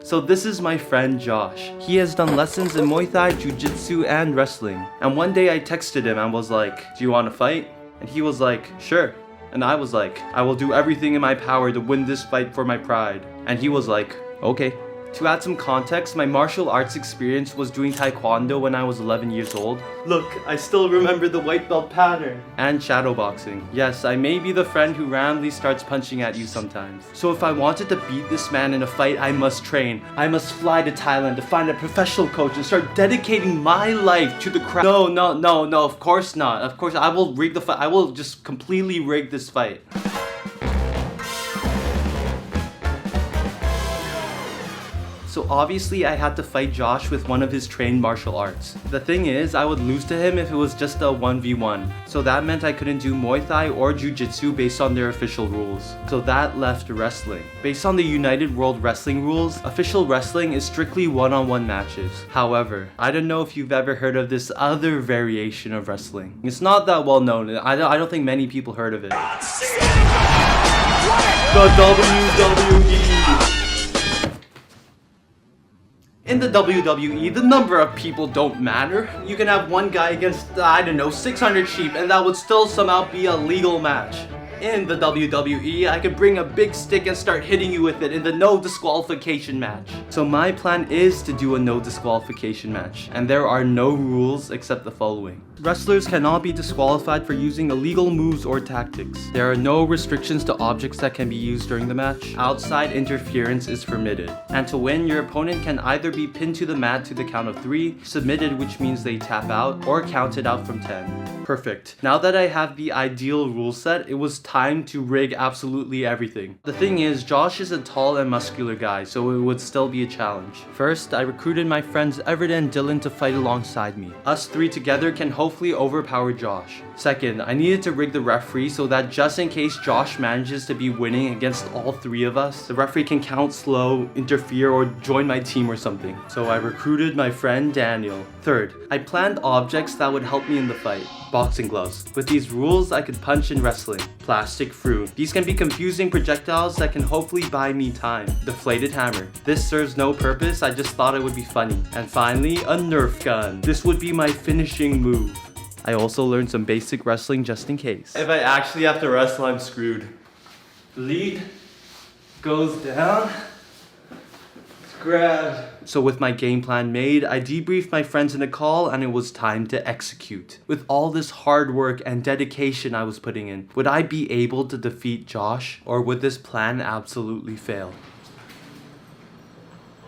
So this is my friend Josh. He has done lessons in Muay Thai, Jiu-Jitsu, and wrestling. And one day I texted him and was like, do you want to fight? And he was like, sure. And I was like, I will do everything in my power to win this fight for my pride. And he was like, okay. To add some context, my martial arts experience was doing taekwondo when I was 11 years old. Look, I still remember the white belt pattern. And shadowboxing. Yes, I may be the friend who randomly starts punching at you sometimes. So if I wanted to beat this man in a fight, I must train. I must fly to Thailand to find a professional coach and start dedicating my life to the craft. No, of course not. Of course, I will rig the fight. I will just completely rig this fight. So obviously I had to fight Josh with one of his trained martial arts. The thing is, I would lose to him if it was just a 1v1. So that meant I couldn't do Muay Thai or Jiu-Jitsu based on their official rules. So that left wrestling. Based on the United World Wrestling rules, official wrestling is strictly one-on-one matches. However, I don't know if you've ever heard of this other variation of wrestling. It's not that well known. I don't think many people heard of it. The WWE. In the WWE, the number of people don't matter. You can have one guy against, I don't know, 600 sheep and that would still somehow be a legal match. In the WWE, I could bring a big stick and start hitting you with it in the no disqualification match. So my plan is to do a no disqualification match, and there are no rules except the following. Wrestlers cannot be disqualified for using illegal moves or tactics. There are no restrictions to objects that can be used during the match. Outside interference is permitted. And to win, your opponent can either be pinned to the mat to the count of 3, submitted which means they tap out, or counted out from 10. Perfect. Now that I have the ideal rule set, it was time to rig absolutely everything. The thing is, Josh is a tall and muscular guy, so it would still be a challenge. First, I recruited my friends Everett and Dylan to fight alongside me. Us 3 together can hopefully overpower Josh. Second, I needed to rig the referee so that just in case Josh manages to be winning against all 3 of us, the referee can count slow, interfere, or join my team or something. So I recruited my friend Daniel. Third, I planned objects that would help me in the fight. Boxing gloves. With these rules, I could punch in wrestling. Plastic fruit. These can be confusing projectiles that can hopefully buy me time. Deflated hammer. This serves no purpose, I just thought it would be funny. And finally, a Nerf gun. This would be my finishing move. I also learned some basic wrestling just in case. If I actually have to wrestle, I'm screwed. Lead goes down. Grab. So with my game plan made, I debriefed my friends in a call and it was time to execute. With all this hard work and dedication I was putting in, would I be able to defeat Josh? Or would this plan absolutely fail?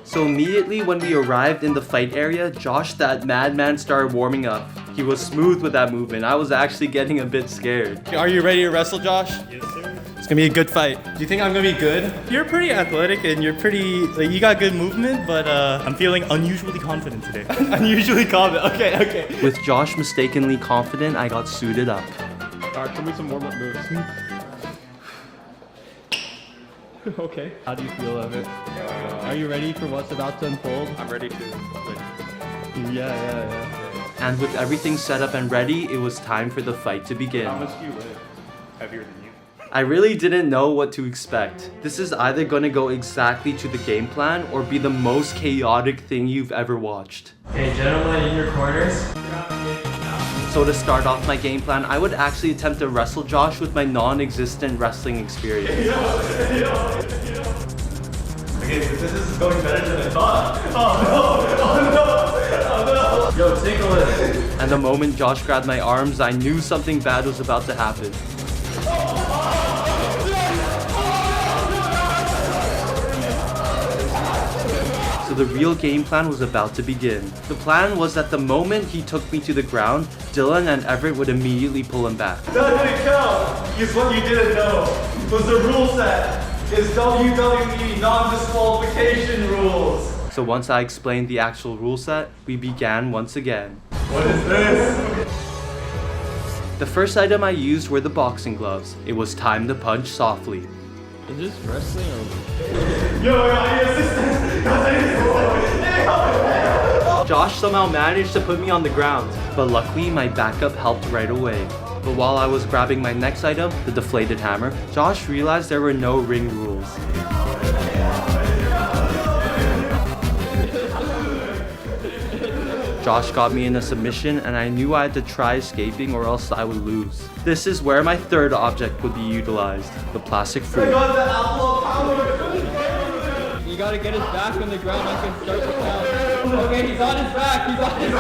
So immediately when we arrived in the fight area, Josh, that madman, started warming up. He was smooth with that movement. I was actually getting a bit scared. Are you ready to wrestle, Josh? Yes, sir. It's gonna be a good fight. Do you think I'm gonna be good? You're pretty athletic and you're pretty, like, you got good movement, but I'm feeling unusually confident today. Unusually confident, okay. With Josh mistakenly confident, I got suited up. Alright, show me some warm-up moves. Okay. How do you feel of it? Are you ready for what's about to unfold? I'm ready to win. Yeah. And with everything set up and ready, it was time for the fight to begin. How much do you weigh? Heavier than you. I really didn't know what to expect. This is either gonna go exactly to the game plan or be the most chaotic thing you've ever watched. Okay, gentlemen, in your corners. So to start off my game plan, I would actually attempt to wrestle Josh with my non-existent wrestling experience. Okay, this is going better than I thought. Oh no! Yo, take a look. And the moment Josh grabbed my arms, I knew something bad was about to happen. So the real game plan was about to begin. The plan was that the moment he took me to the ground, Dylan and Everett would immediately pull him back. That didn't count. Is what you didn't know. Was the rule set. It's WWE non-disqualification rules. So once I explained the actual rule set, we began once again. What is this? The first item I used were the boxing gloves. It was time to punch softly. Is this wrestling or... Yo, I need assistance. Josh somehow managed to put me on the ground, but luckily my backup helped right away. But while I was grabbing my next item, the deflated hammer, Josh realized there were no ring rules. Josh got me in a submission and I knew I had to try escaping or else I would lose. This is where my third object would be utilized, the plastic fruit. I got the apple of power. You gotta get his back on the ground. I can start the count. Okay, he's on his back. He's on his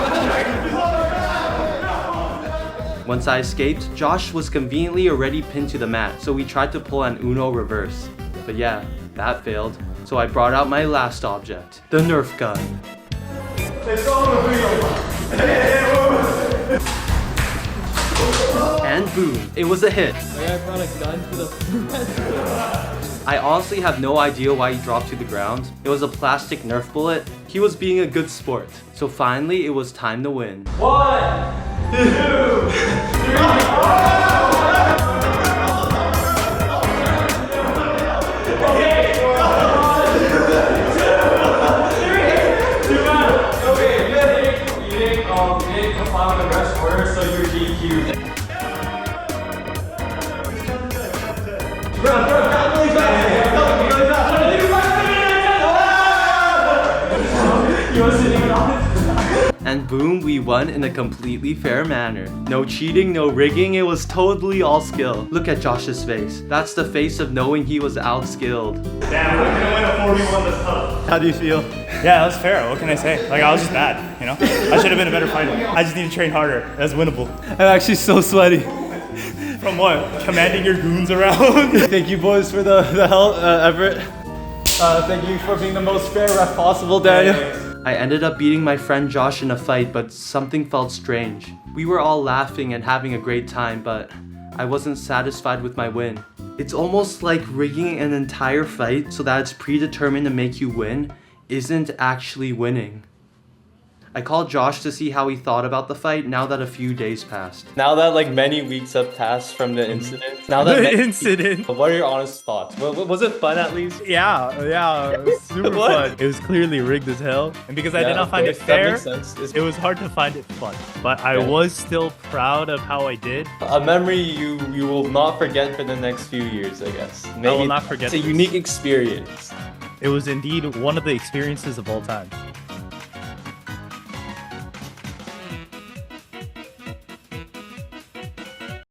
back. Once I escaped, Josh was conveniently already pinned to the mat, so we tried to pull an Uno reverse. But yeah, that failed. So I brought out my last object, the Nerf gun. It's over for you. And boom, it was a hit. The guy brought a gun to the I honestly have no idea why he dropped to the ground. It was a plastic Nerf bullet. He was being a good sport. So finally, it was time to win. 1, 2, 3. And boom, we won in a completely fair manner. No cheating, no rigging, it was totally all skill. Look at Josh's face. That's the face of knowing he was outskilled. Damn, we're gonna win a 41 this time. How do you feel? Yeah, that was fair. What can I say? Like, I was just bad, you know? I should have been a better fighter. I just need to train harder. That's winnable. I'm actually so sweaty. From what? Commanding your goons around? Thank you boys for the help, Everett. Thank you for being the most fair ref possible, Daniel. I ended up beating my friend Josh in a fight, but something felt strange. We were all laughing and having a great time, but I wasn't satisfied with my win. It's almost like rigging an entire fight so that it's predetermined to make you win isn't actually winning. I called Josh to see how he thought about the fight now that a few days passed. Now that like many weeks have passed from the incident, what are your honest thoughts? Was it fun at least? Yeah, super fun. It was clearly rigged as hell, and because I did not find it fair, it was hard to find it fun. But I was still proud of how I did. A memory you will not forget for the next few years, I guess. I will not forget. It's a unique experience. It was indeed one of the experiences of all time.